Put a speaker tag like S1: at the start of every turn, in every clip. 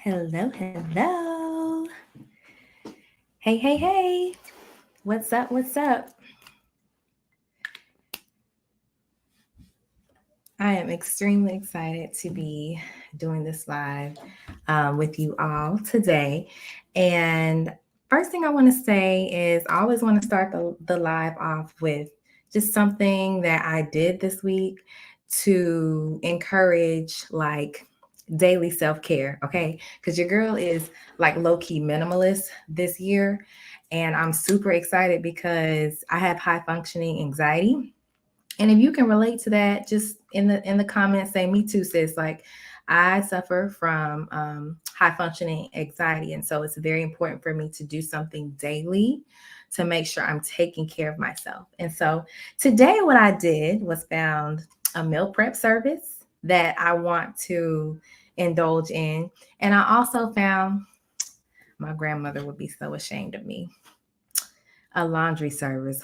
S1: Hello, hello. Hey, hey, hey. What's up? What's up? I am extremely excited to be doing this live with you all today. And first thing I want to say is I always want to start the live off with just something that I did this week to encourage like daily self-care, okay? Because your girl is like low-key minimalist this year. And I'm super excited because I have high functioning anxiety, and if you can relate to that, just in the comments, say me too, sis. Like I suffer from high functioning anxiety, and so it's very important for me to do something daily to make sure I'm taking care of myself. And so today, what I did was found a meal prep service that I want to indulge in, and I also found, my grandmother would be so ashamed of me, a laundry service.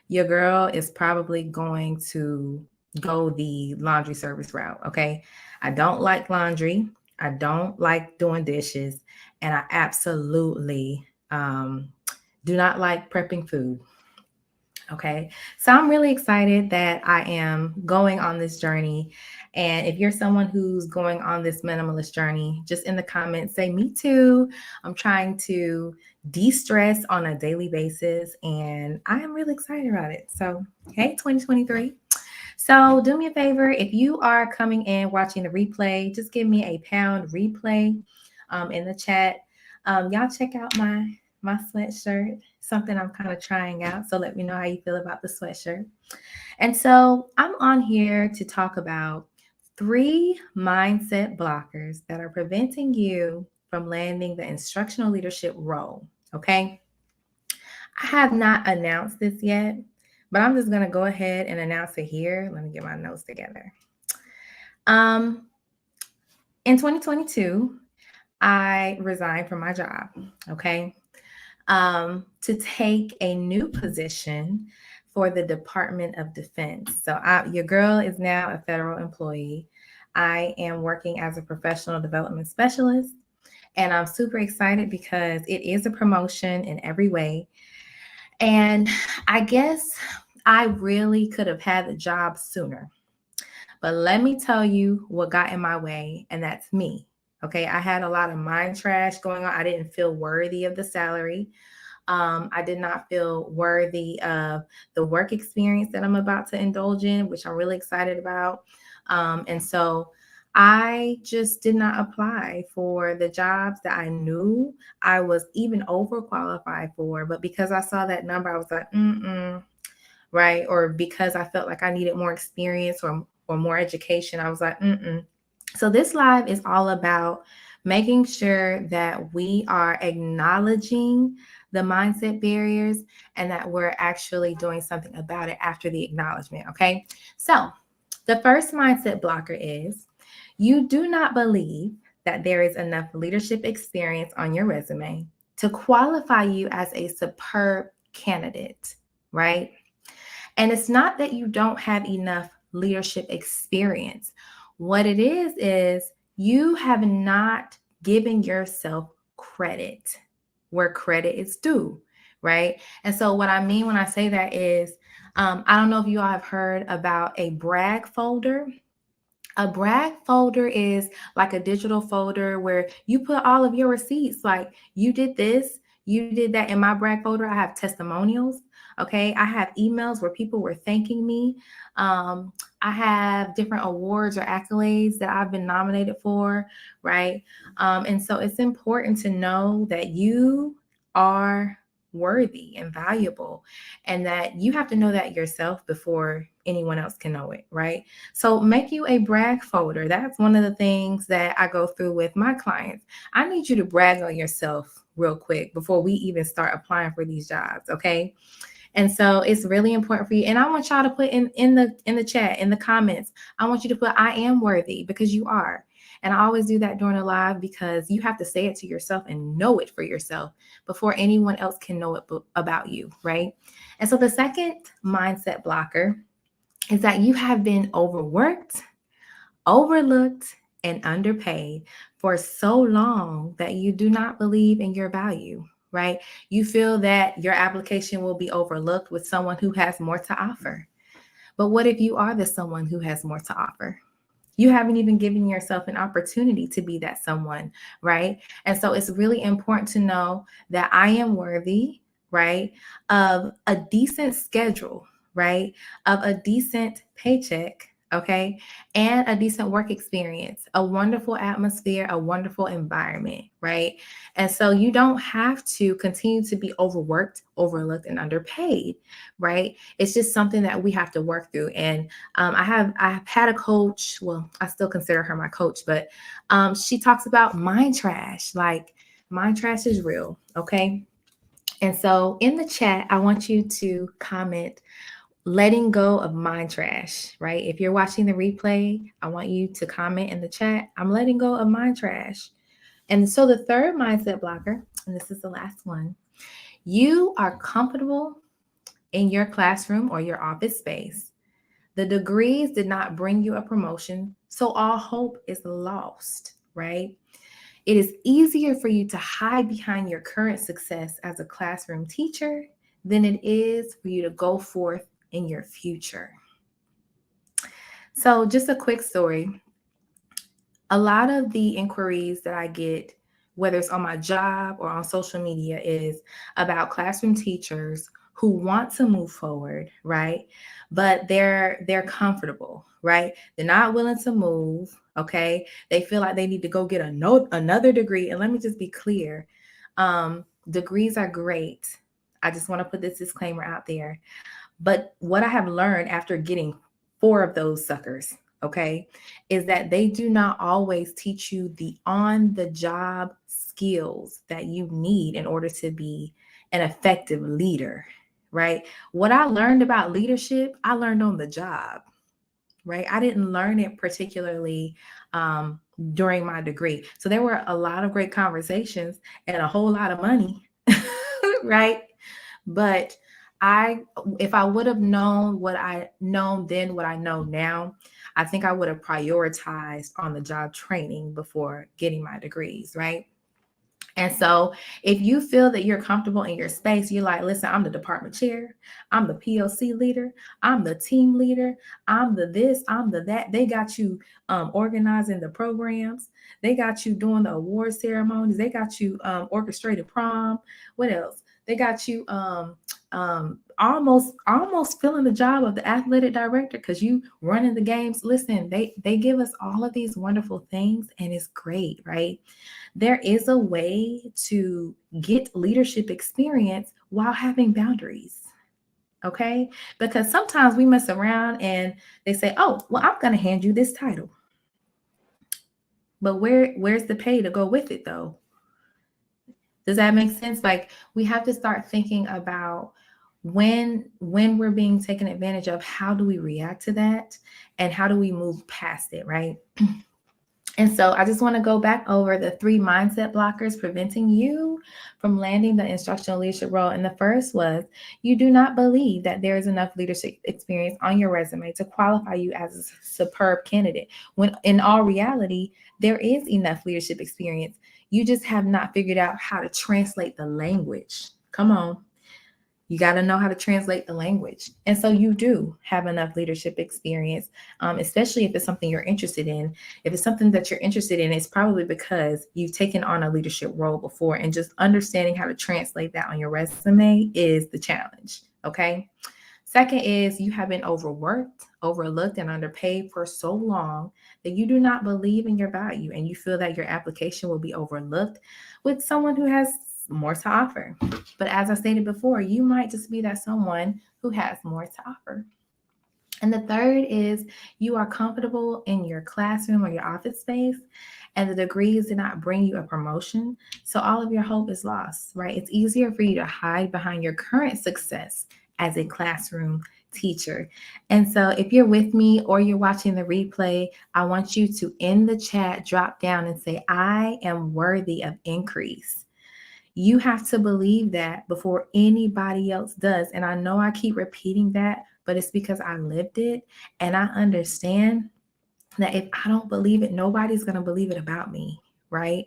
S1: Your girl is probably going to go the laundry service route. Okay. I don't like laundry. I don't like doing dishes. And I absolutely do not like prepping food. Okay. So I'm really excited that I am going on this journey. And if you're someone who's going on this minimalist journey, just in the comments, say, me too. I'm trying to de stress on a daily basis. And I am really excited about it. So, hey, 2023. So, do me a favor. If you are coming in watching the replay, just give me a pound replay in the chat. Y'all check out my sweatshirt, something I'm kind of trying out. So let me know how you feel about the sweatshirt. And so I'm on here to talk about 3 mindset blockers that are preventing you from landing the instructional leadership role. Okay. I have not announced this yet, but I'm just going to go ahead and announce it here. Let me get my notes together. Um, in 2022, I resigned from my job. Okay. To take a new position for the Department of Defense. So your girl is now a federal employee. I am working as a professional development specialist, and I'm super excited because it is a promotion in every way. And I guess I really could have had the job sooner. But let me tell you what got in my way, and that's me. Okay, I had a lot of mind trash going on. I didn't feel worthy of the salary. I did not feel worthy of the work experience that I'm about to indulge in, which I'm really excited about. And so I just did not apply for the jobs that I knew I was even overqualified for. But because I saw that number, I was like, right? Or because I felt like I needed more experience or more education, I was like, So this live is all about making sure that we are acknowledging the mindset barriers and that we're actually doing something about it after the acknowledgement. Okay. So the first mindset blocker is you do not believe that there is enough leadership experience on your resume to qualify you as a superb candidate, right? And it's not that you don't have enough leadership experience. What it is you have not given yourself credit where credit is due, right? And so, what I mean when I say that is, I don't know if you all have heard about a brag folder. A brag folder is like a digital folder where you put all of your receipts, like you did this, you did that. In my brag folder, I have testimonials. Okay. I have emails where people were thanking me. I have different awards or accolades that I've been nominated for. Right. And so it's important to know that you are worthy and valuable, and that you have to know that yourself before anyone else can know it. Right. So make you a brag folder. That's one of the things that I go through with my clients. I need you to brag on yourself real quick before we even start applying for these jobs. Okay. And so it's really important for you. And I want y'all to put in the chat, in the comments, I want you to put I am worthy, because you are. And I always do that during a live because you have to say it to yourself and know it for yourself before anyone else can know it about you. Right. And so the second mindset blocker is that you have been overworked, overlooked, and underpaid for so long that you do not believe in your value, right? You feel that your application will be overlooked with someone who has more to offer. But what if you are the someone who has more to offer? You haven't even given yourself an opportunity to be that someone, right? And so it's really important to know that I am worthy, right, of a decent schedule, right, of a decent paycheck, okay, and a decent work experience, a wonderful atmosphere, a wonderful environment, right? And so you don't have to continue to be overworked, overlooked, and underpaid, right? It's just something that we have to work through. And I've had a coach. Well, I still consider her my coach, but she talks about mind trash. Like mind trash is real, okay? And so in the chat, I want you to comment letting go of mind trash, right? If you're watching the replay, I want you to comment in the chat, I'm letting go of mind trash. And so the third mindset blocker, and this is the last one, you are comfortable in your classroom or your office space. The degrees did not bring you a promotion, so all hope is lost, right? It is easier for you to hide behind your current success as a classroom teacher than it is for you to go forth in your future. So, just a quick story. A lot of the inquiries that I get, whether it's on my job or on social media, is about classroom teachers who want to move forward, right? But they're comfortable, right? They're not willing to move, okay? They feel like they need to go get another degree. And let me just be clear. Degrees are great. I just want to put this disclaimer out there. But what I have learned after getting 4 of those suckers, okay, is that they do not always teach you the on the job skills that you need in order to be an effective leader, right? What I learned about leadership, I learned on the job, right? I didn't learn it particularly during my degree. So there were a lot of great conversations and a whole lot of money, right? But if I would have known what I know then, what I know now, I think I would have prioritized on the job training before getting my degrees, right? And so if you feel that you're comfortable in your space, you're like, listen, I'm the department chair, I'm the PLC leader, I'm the team leader, I'm the this, I'm the that. They got you organizing the programs, they got you doing the award ceremonies, they got you orchestrated prom. What else? They got you almost filling the job of the athletic director because you running the games. Listen, they give us all of these wonderful things, and it's great, right? There is a way to get leadership experience while having boundaries. Okay? Because sometimes we mess around and they say, "Oh, well, I'm going to hand you this title." But where's the pay to go with it though? Does that make sense? Like we have to start thinking about when we're being taken advantage of, how do we react to that and how do we move past it, right? And so I just want to go back over the 3 mindset blockers preventing you from landing the instructional leadership role. And the first was you do not believe that there is enough leadership experience on your resume to qualify you as a superb candidate, when in all reality, there is enough leadership experience. You just have not figured out how to translate the language. Come on. You got to know how to translate the language. And so you do have enough leadership experience, especially if it's something you're interested in. If it's something that you're interested in, it's probably because you've taken on a leadership role before, and just understanding how to translate that on your resume is the challenge. Okay. Second is you have been overworked, overlooked, and underpaid for so long that you do not believe in your value and you feel that your application will be overlooked with someone who has more to offer. But as I stated before, you might just be that someone who has more to offer. And the third is you are comfortable in your classroom or your office space, and the degrees did not bring you a promotion. So all of your hope is lost, right? It's easier for you to hide behind your current success as a classroom teacher. And so if you're with me or you're watching the replay, I want you to, in the chat, drop down and say, I am worthy of increase. You have to believe that before anybody else does. And I know I keep repeating that, but it's because I lived it and I understand that if I don't believe it, nobody's going to believe it about me, right?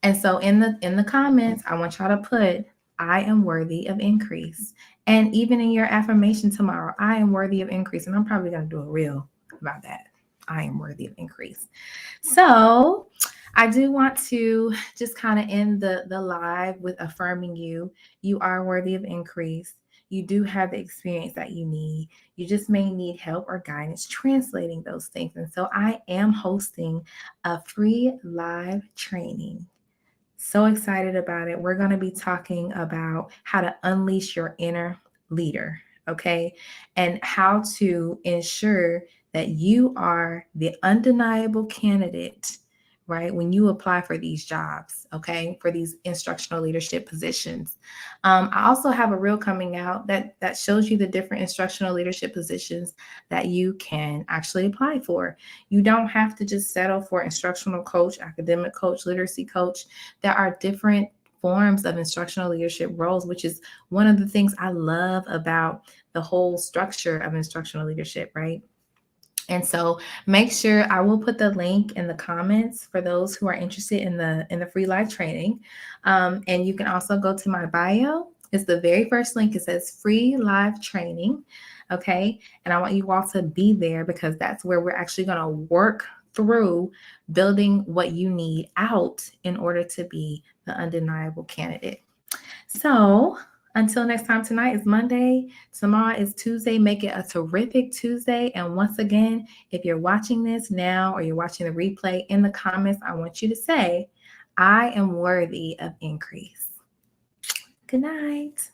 S1: And so in the comments, I want y'all to put I am worthy of increase. And even in your affirmation tomorrow, I am worthy of increase. And I'm probably going to do a reel about that. I am worthy of increase. So I do want to just kind of end the live with affirming you. You are worthy of increase. You do have the experience that you need. You just may need help or guidance translating those things. And so I am hosting a free live training. So excited about it. We're going to be talking about how to unleash your inner leader, okay? And how to ensure that you are the undeniable candidate, right? When you apply for these jobs, okay? For these instructional leadership positions. I also have a reel coming out that shows you the different instructional leadership positions that you can actually apply for. You don't have to just settle for instructional coach, academic coach, literacy coach. There are different forms of instructional leadership roles, which is one of the things I love about the whole structure of instructional leadership, right? And so make sure I will put the link in the comments for those who are interested in the free live training. And you can also go to my bio. It's the very first link. It says free live training. Okay. And I want you all to be there because that's where we're actually going to work through building what you need out in order to be the undeniable candidate. So until next time, tonight is Monday. Tomorrow is Tuesday. Make it a terrific Tuesday. And once again, if you're watching this now or you're watching the replay, in the comments, I want you to say, I am worthy of increase. Good night.